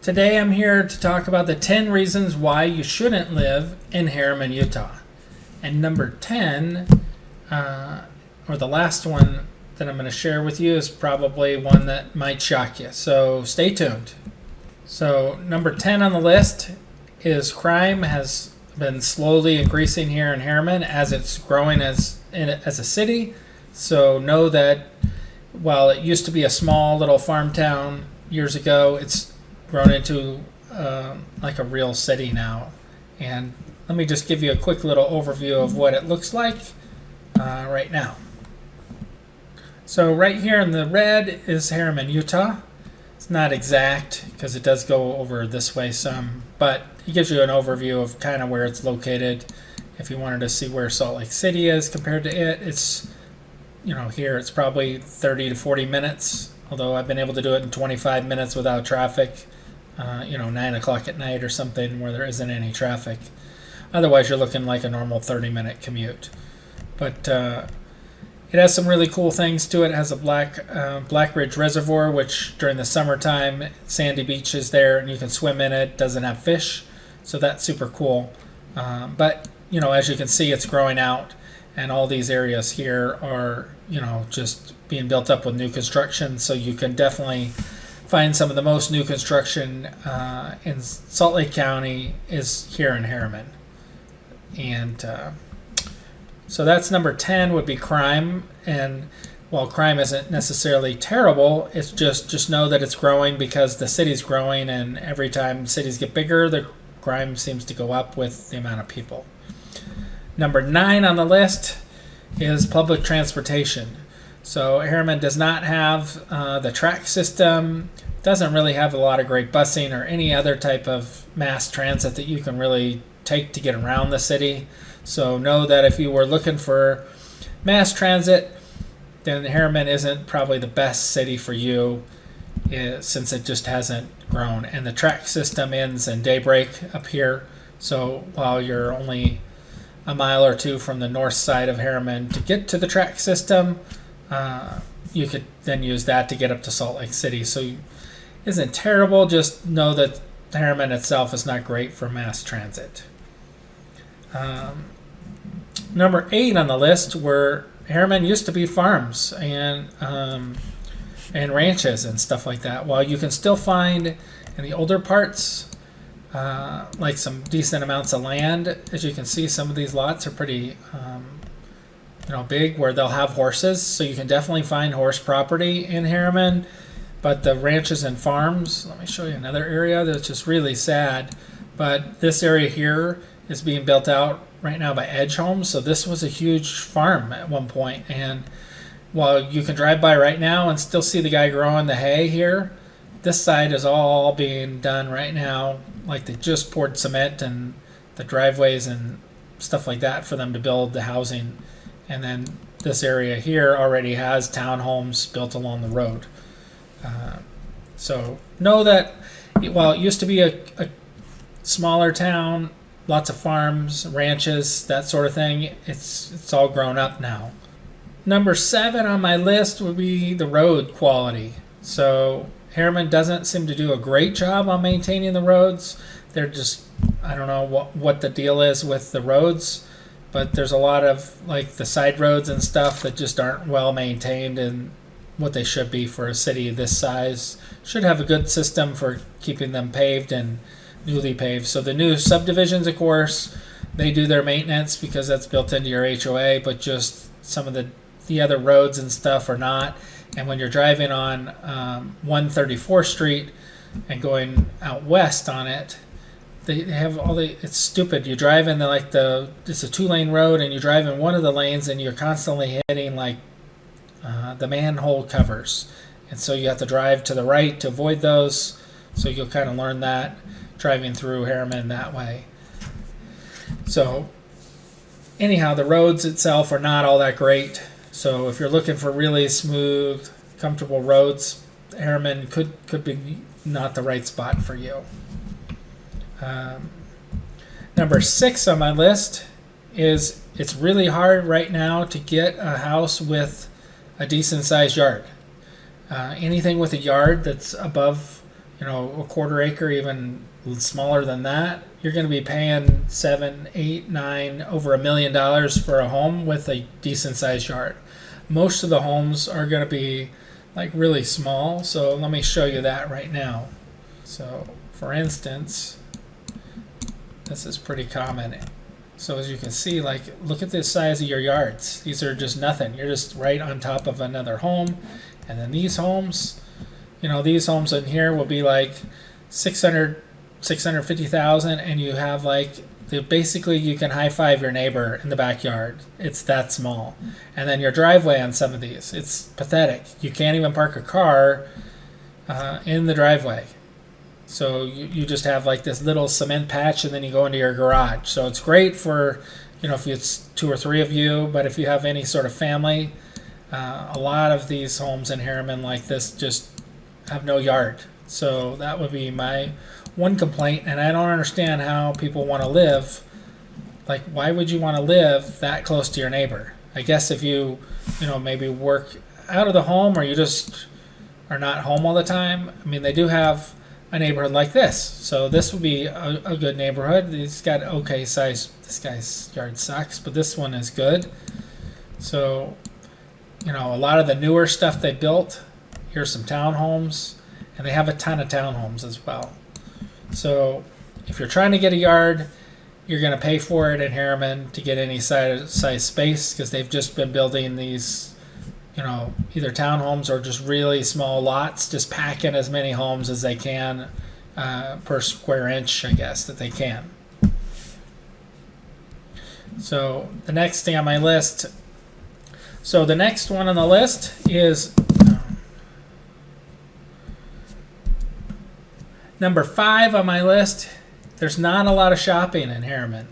Today I'm here to talk about the 10 reasons why you shouldn't live in Herriman, Utah. And number 10, or the last one that I'm going to share with you, is probably one that might shock you. So stay tuned. So number 10 on the list is crime has been slowly increasing here in Herriman as it's growing as a city. So know that while it used to be a small little farm town years ago, it's grown into like a real city now. And let me just give you a quick little overview of what it looks like right now. So right here in the red is Herriman, Utah. It's not exact because it does go over this way some, but it gives you an overview of kind of where it's located. If you wanted to see where Salt Lake City is compared to it, it's, here it's probably 30 to 40 minutes, although I've been able to do it in 25 minutes without traffic. 9 o'clock at night or something where there isn't any traffic. Otherwise, you're looking like a normal 30-minute commute. But it has some really cool things to it. It has a Black Ridge Reservoir, which during the summertime, sandy beaches there, and you can swim in it. Doesn't have fish, so that's super cool. But as you can see, it's growing out, and all these areas here are, just being built up with new construction. So you can definitely find some of the most new construction in Salt Lake County is here in Herriman. And so that's number 10 would be crime. And while crime isn't necessarily terrible, it's just know that it's growing because the city's growing, and every time cities get bigger, the crime seems to go up with the amount of people. Number 9 on the list is public transportation. So Herriman does not have the track system, doesn't really have a lot of great busing or any other type of mass transit that you can really take to get around the city. So know that if you were looking for mass transit, then Herriman isn't probably the best city for you since it just hasn't grown. And the track system ends in Daybreak up here. So while you're only a mile or two from the north side of Herriman to get to the track system, you could then use that to get up to Salt Lake City. So it isn't terrible, just know that Herriman itself is not great for mass transit. Number 8 on the list were Herriman used to be farms and ranches and stuff like that. While you can still find in the older parts like some decent amounts of land, as you can see, some of these lots are pretty big, where they'll have horses, so you can definitely find horse property in Herriman. But the ranches and farms, let me show you another area that's just really sad, but this area here is being built out right now by Edge Homes. So this was a huge farm at one point, and while you can drive by right now and still see the guy growing the hay here, this side is all being done right now. Like, they just poured cement and the driveways and stuff like that for them to build the housing. And then this area here already has townhomes built along the road. So know that while it used to be a smaller town, lots of farms, ranches, that sort of thing, it's all grown up now. Number 7 on my list would be the road quality. So Herriman doesn't seem to do a great job on maintaining the roads. They're just, I don't know what the deal is with the roads, but there's a lot of like the side roads and stuff that just aren't well maintained and what they should be for a city this size. Should have a good system for keeping them paved and newly paved. So the new subdivisions, of course, they do their maintenance because that's built into your HOA, but just some of the other roads and stuff are not. And when you're driving on 134th Street and going out west on it, they have it's stupid. You drive in it's a 2-lane road, and you drive in one of the lanes and you're constantly hitting the manhole covers. And so you have to drive to the right to avoid those. So you'll kind of learn that driving through Herriman that way. So anyhow, the roads itself are not all that great. So if you're looking for really smooth, comfortable roads, Herriman could be not the right spot for you. Number 6 on my list is it's really hard right now to get a house with a decent sized yard. Anything with a yard that's above a quarter acre, even smaller than that, you're going to be paying 7, 8, 9, over $1 million for a home with a decent sized yard. Most of the homes are going to be like really small. So let me show you that right now. So for instance, this is pretty common. So as you can see, like, look at the size of your yards. These are just nothing. You're just right on top of another home. And then these homes, these homes in here will be like 650,000, and you have like, basically you can high five your neighbor in the backyard. It's that small. And then your driveway on some of these, it's pathetic. You can't even park a car in the driveway. So you just have like this little cement patch, and then you go into your garage. So it's great for, if it's 2 or 3 of you, but if you have any sort of family, a lot of these homes in Herriman like this just have no yard. So that would be my one complaint, and I don't understand how people want to live. Like, why would you want to live that close to your neighbor? I guess if you, maybe work out of the home, or you just are not home all the time. I mean, they do have a neighborhood like this. So this would be a good neighborhood. It's got okay size. This guy's yard sucks, but this one is good. So, a lot of the newer stuff they built, here's some townhomes, and they have a ton of townhomes as well. So if you're trying to get a yard, you're going to pay for it in Herriman to get any size space, because they've just been building these, either townhomes or just really small lots, just pack in as many homes as they can per square inch, I guess, that they can. So the next thing on my list, so the next one on the list is number 5 on my list. There's not a lot of shopping in Herriman.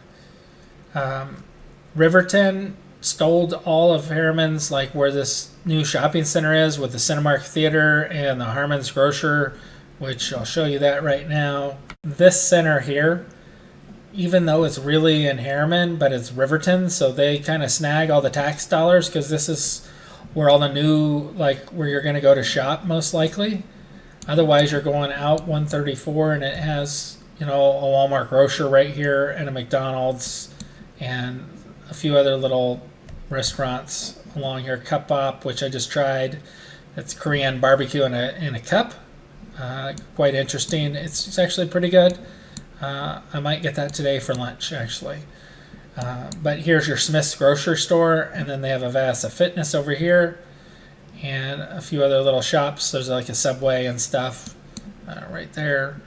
Riverton stole all of Herriman's, like where this new shopping center is with the Cinemark Theater and the Harmon's Grocer, which I'll show you that right now. This center here, even though it's really in Herriman, but it's Riverton, so they kind of snag all the tax dollars, because this is where all the new, like where you're going to go to shop most likely. Otherwise, you're going out 134, and it has, a Walmart grocer right here, and a McDonald's, and a few other little restaurants along here. Cup Bop, which I just tried. It's Korean barbecue in a cup. Quite interesting. It's actually pretty good. I might get that today for lunch, actually. But here's your Smith's grocery store, and then they have a Vasa Fitness over here, and a few other little shops. There's like a Subway and stuff right there,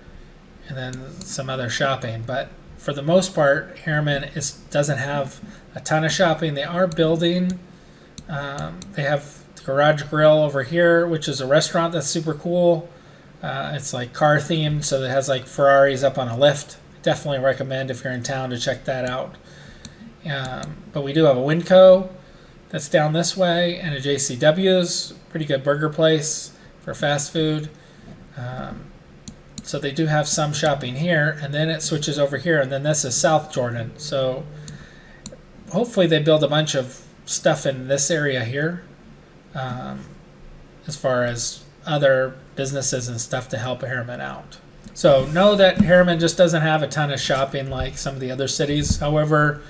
and then some other shopping. But for the most part, Herriman doesn't have a ton of shopping. They are building. They have the Garage Grill over here, which is a restaurant that's super cool. It's like car themed, so it has like Ferraris up on a lift. Definitely recommend if you're in town to check that out. But we do have a Winco that's down this way, and a JCW's, pretty good burger place for fast food. So they do have some shopping here, and then it switches over here, and then this is South Jordan. So hopefully they build a bunch of stuff in this area here, as far as other businesses and stuff to help Herriman out. So know that Herriman just doesn't have a ton of shopping like some of the other cities. However,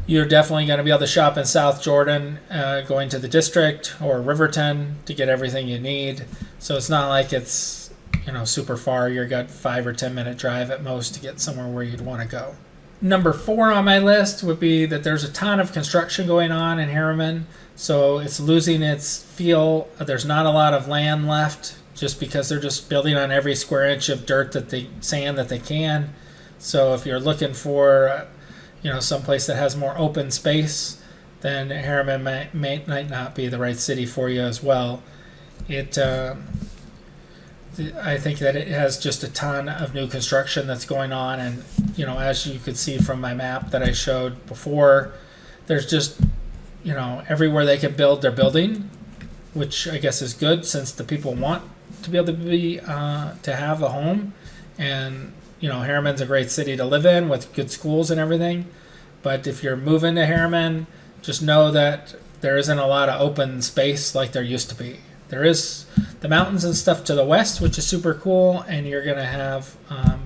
you're definitely going to be able to shop in South Jordan, going to the district or Riverton to get everything you need. So it's not like it's super far. You've got 5 or 10 minute drive at most to get somewhere where you'd want to go. Number 4 on my list would be that there's a ton of construction going on in Herriman. So it's losing its feel. There's not a lot of land left, just because they're just building on every square inch of sand that they can. So if you're looking for, someplace that has more open space, then Herriman might not be the right city for you as well. I think that it has just a ton of new construction that's going on, and as you could see from my map that I showed before, there's just everywhere they can build, they're building, which I guess is good, since the people want to be able to have a home. And Herriman's a great city to live in with good schools and everything, but if you're moving to Herriman, just know that there isn't a lot of open space like there used to be. there is the mountains and stuff to the west, which is super cool, and you're going to have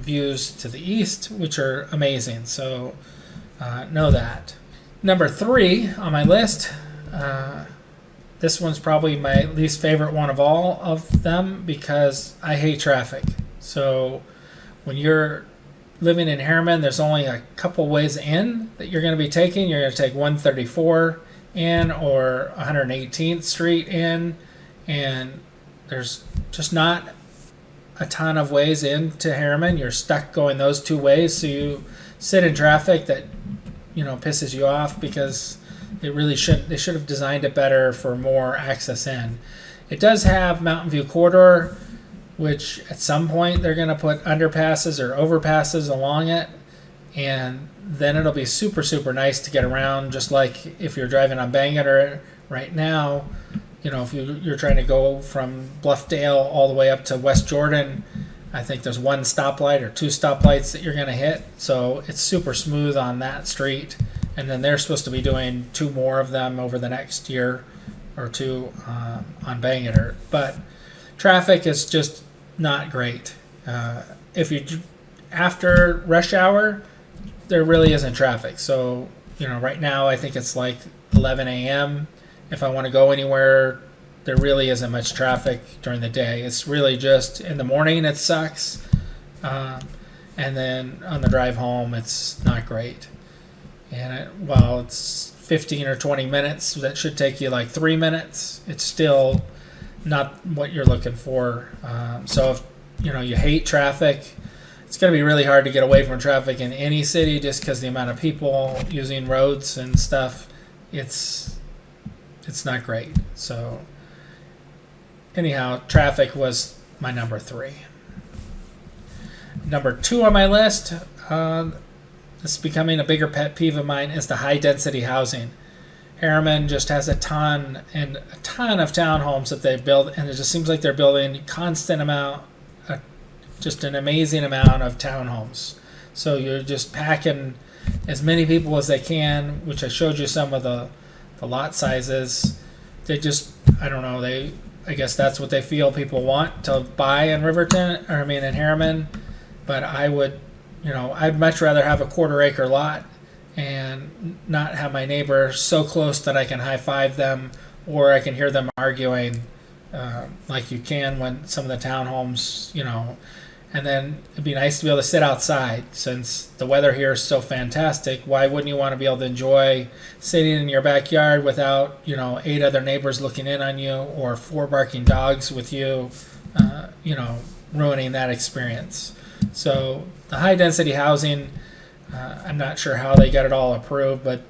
views to the east, which are amazing. So know that. Number 3 on my list, this one's probably my least favorite one of all of them because I hate traffic. So when you're living in Herriman, there's only a couple ways in that you're going to be taking. You're going to take 134 in or 118th Street in, and there's just not a ton of ways into Herriman. You're stuck going those 2 ways, so you sit in traffic that pisses you off because they should have designed it better for more access in. It does have Mountain View Corridor, which at some point they're going to put underpasses or overpasses along it, and then it'll be super, super nice to get around, just like if you're driving on Bangor right now. If you're trying to go from Bluffdale all the way up to West Jordan, I think there's 1 stoplight or 2 stoplights that you're going to hit, so it's super smooth on that street. And then they're supposed to be doing 2 more of them over the next year or 2 on Bangor. But traffic is just not great. After rush hour, there really isn't traffic. So, right now I think it's like 11 a.m. If I want to go anywhere, there really isn't much traffic during the day. It's really just in the morning it sucks. And then on the drive home, it's not great. And while it's 15 or 20 minutes, that should take you like 3 minutes. It's still not what you're looking for. So if you hate traffic, it's going to be really hard to get away from traffic in any city just because the amount of people using roads and stuff. It's not great. So anyhow, traffic was my number 3. Number 2 on my list. This is becoming a bigger pet peeve of mine, is the high density housing. Herriman just has a ton of townhomes that they build, and it just seems like they're building just an amazing amount of townhomes. So you're just packing as many people as they can, which I showed you some of the lot sizes. They just, I don't know, I guess that's what they feel people want to buy in in Herriman. But I would, I'd much rather have a 1/4 acre lot and not have my neighbor so close that I can high five them or I can hear them arguing like you can when some of the townhomes, and then it'd be nice to be able to sit outside. Since the weather here is so fantastic, why wouldn't you want to be able to enjoy sitting in your backyard without 8 other neighbors looking in on you or 4 barking dogs with you, ruining that experience. So the high density housing, I'm not sure how they got it all approved, but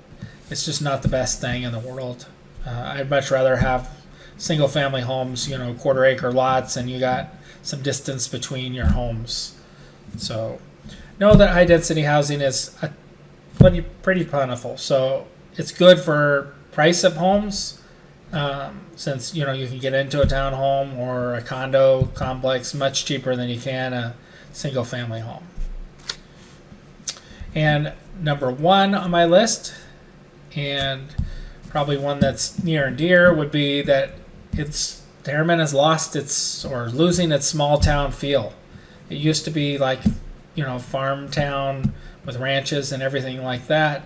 it's just not the best thing in the world. I'd much rather have single family homes, 1/4 acre lots, and you got some distance between your homes. So know that high density housing is pretty plentiful. So it's good for price of homes, since you can get into a townhome or a condo complex much cheaper than you can a single family home. And number 1 on my list, and probably one that's near and dear, would be that Herriman has losing its small town feel. It used to be like, farm town with ranches and everything like that,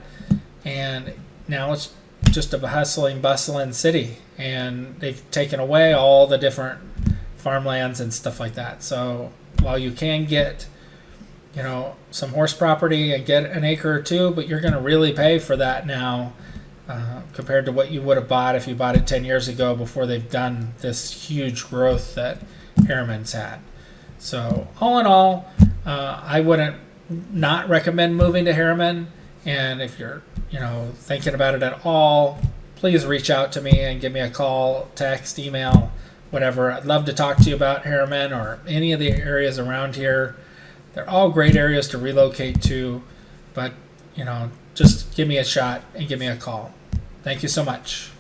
and now it's just a hustling, bustling city, and they've taken away all the different farmlands and stuff like that. So while you can get some horse property and get an acre or 2, but you're going to really pay for that now compared to what you would have bought if you bought it 10 years ago before they've done this huge growth that Herriman's had. So all in all, I wouldn't not recommend moving to Herriman. And if you're thinking about it at all, please reach out to me and give me a call, text, email, whatever. I'd love to talk to you about Herriman or any of the areas around here. They're all great areas to relocate to, but just give me a shot and give me a call. Thank you so much.